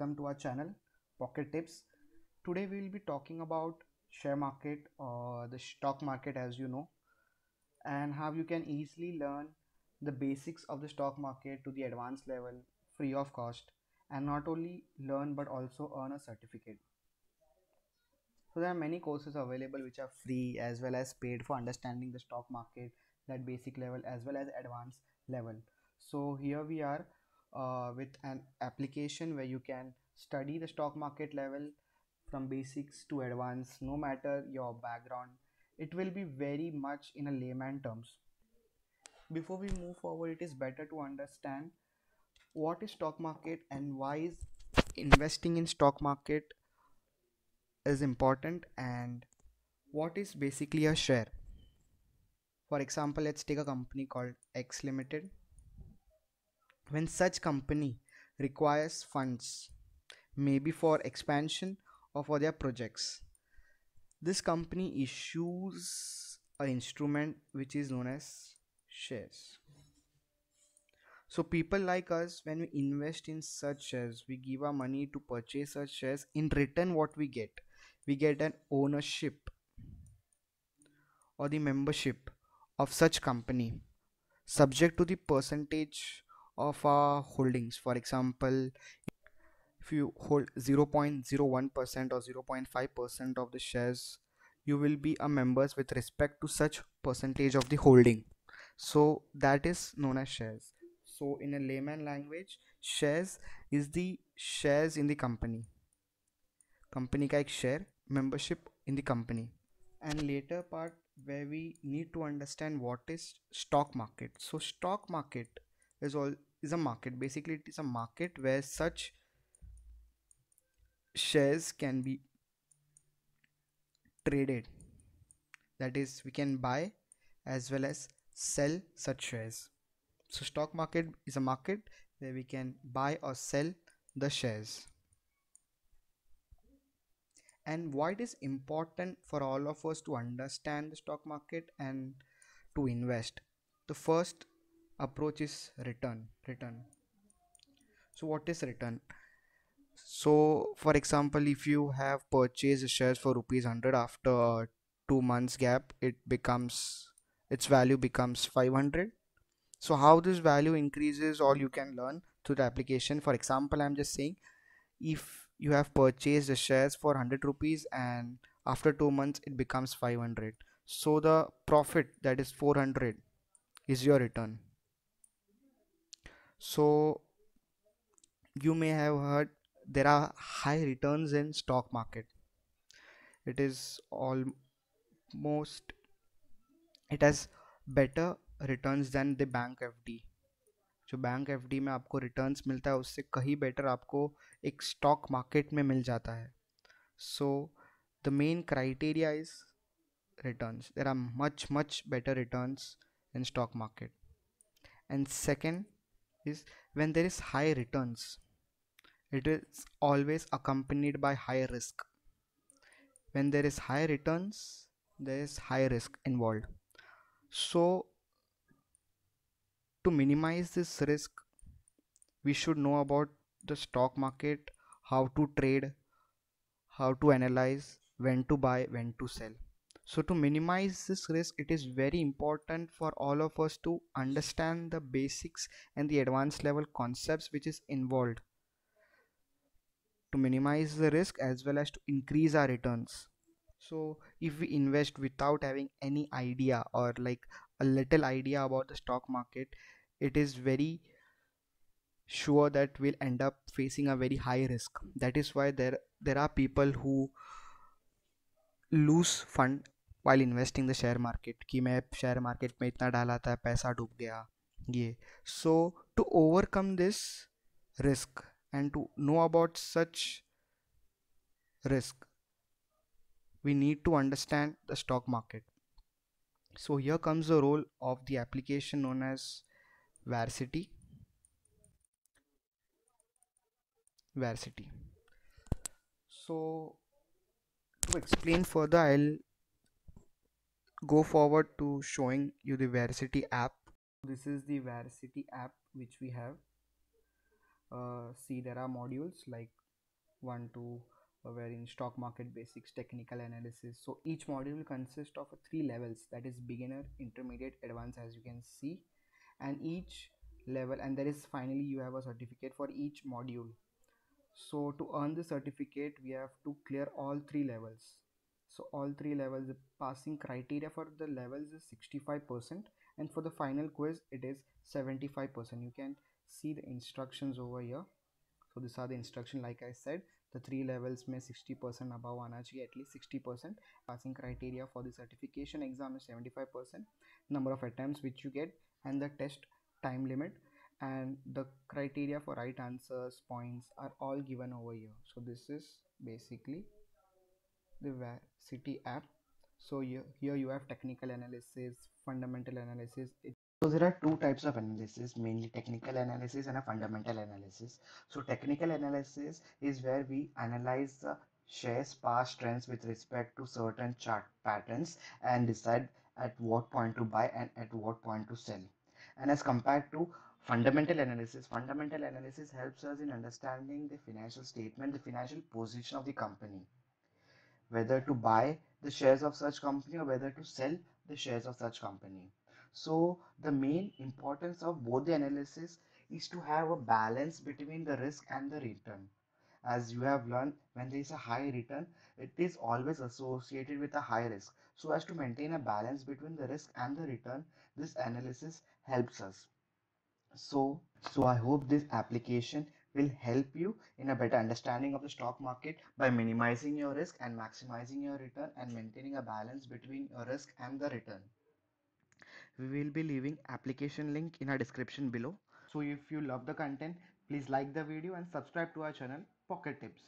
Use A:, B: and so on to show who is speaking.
A: welcome to our channel Pocket Tips. Today we will be talking about share market or the stock market as you know, and how you can easily learn the basics of the stock market to the advanced level free of cost, and not only learn but also earn a certificate. So there are many courses available which are free as well as paid for understanding the stock market, that basic level as well as advanced level. So here we are with an application where you can study the stock market level from basics to advanced, no matter your background. It will be very much in a layman terms. Before we move forward, it is better to understand what is stock market and why is investing in stock market is important, and what is basically a share. For example, let's take a company called X Limited. When such company requires funds, maybe for expansion or for their projects, this company issues an instrument which is known as shares. So people like us, when we invest in such shares, we give our money to purchase such shares. In return, what we get? We get an ownership or the membership of such company, subject to the percentage of our holdings. For example, if you hold 0.01% or 0.5% of the shares, you will be a members with respect to such percentage of the holding. So that is known as shares. So in a layman language, shares is the shares in the company. Company का एक share, membership in the company. And later part where we need to understand what is stock market. So stock market is a market. Basically it is a market where such shares can be traded. That is, we can buy as well as sell such shares. So stock market is a market where we can buy or sell the shares. And why it is important for all of us to understand the stock market and to invest. The first approach is return. So what is return? So for example, if you have purchased shares for rupees 100, after 2 months gap its value becomes 500. So how this value increases, all you can learn through the application. For example, I'm just saying, if you have purchased the shares for 100 rupees and after 2 months it becomes 500, so the profit, that is 400, is your return. So you may have heard there are high returns in stock market. It is almost, it has better returns than the bank FD. जो bank FD में आपको returns मिलता है उससे कहीं better आपको एक stock market में मिल जाता है. So the main criteria is returns. There are much better returns in stock market. And second is, when there is high returns, it is always accompanied by high risk. When there is high returns, there is high risk involved. So to minimize this risk, we should know about the stock market, how to trade, how to analyze, when to buy, when to sell. So to minimize this risk, it is very important for all of us to understand the basics and the advanced level concepts which is involved to minimize the risk as well as to increase our returns. So if we invest without having any idea or like a little idea about the stock market, it is very sure that we'll end up facing a very high risk. That is why there are people who lose fund while investing the share market, कि मैं share market में इतना डाला था, पैसा डूब गया ये. So to overcome this risk and to know about such risk, we need to understand the stock market. So here comes the role of the application known as Varcity. So to explain further, I'll go forward to showing you the Varcity app. This is the Varcity app which we have. See, there are modules like 1 to wherein stock market basics, technical analysis. So each module will consist of three levels, that is beginner, intermediate, advanced, as you can see. And each level, and there is finally you have a certificate for each module. So to earn the certificate we have to clear all three levels. So all three levels, the passing criteria for the levels is 65%, and for the final quiz it is 75%. You can see the instructions over here. So these are the instruction. Like I said, the three levels may 60% above आना चाहिए, at least 60%. Passing criteria for the certification exam is 75%. Number of attempts which you get, and the test time limit, and the criteria for right answers points are all given over here. So this is basically the Varsity app. So here you have technical analysis, fundamental analysis. So there are two types of analysis, mainly technical analysis and a fundamental analysis. So technical analysis is where we analyze the shares past trends with respect to certain chart patterns and decide at what point to buy and at what point to sell. And as compared to fundamental analysis helps us in understanding the financial statement, the financial position of the company, whether to buy the shares of such company or whether to sell the shares of such company. So the main importance of both the analysis is to have a balance between the risk and the return. As you have learned, when there is a high return, it is always associated with a high risk. So as to maintain a balance between the risk and the return, this analysis helps us. So I hope this application will help you in a better understanding of the stock market by minimizing your risk and maximizing your return and maintaining a balance between your risk and the return. We will be leaving application link in our description below. So if you love the content, please like the video and subscribe to our channel Pocket Tips.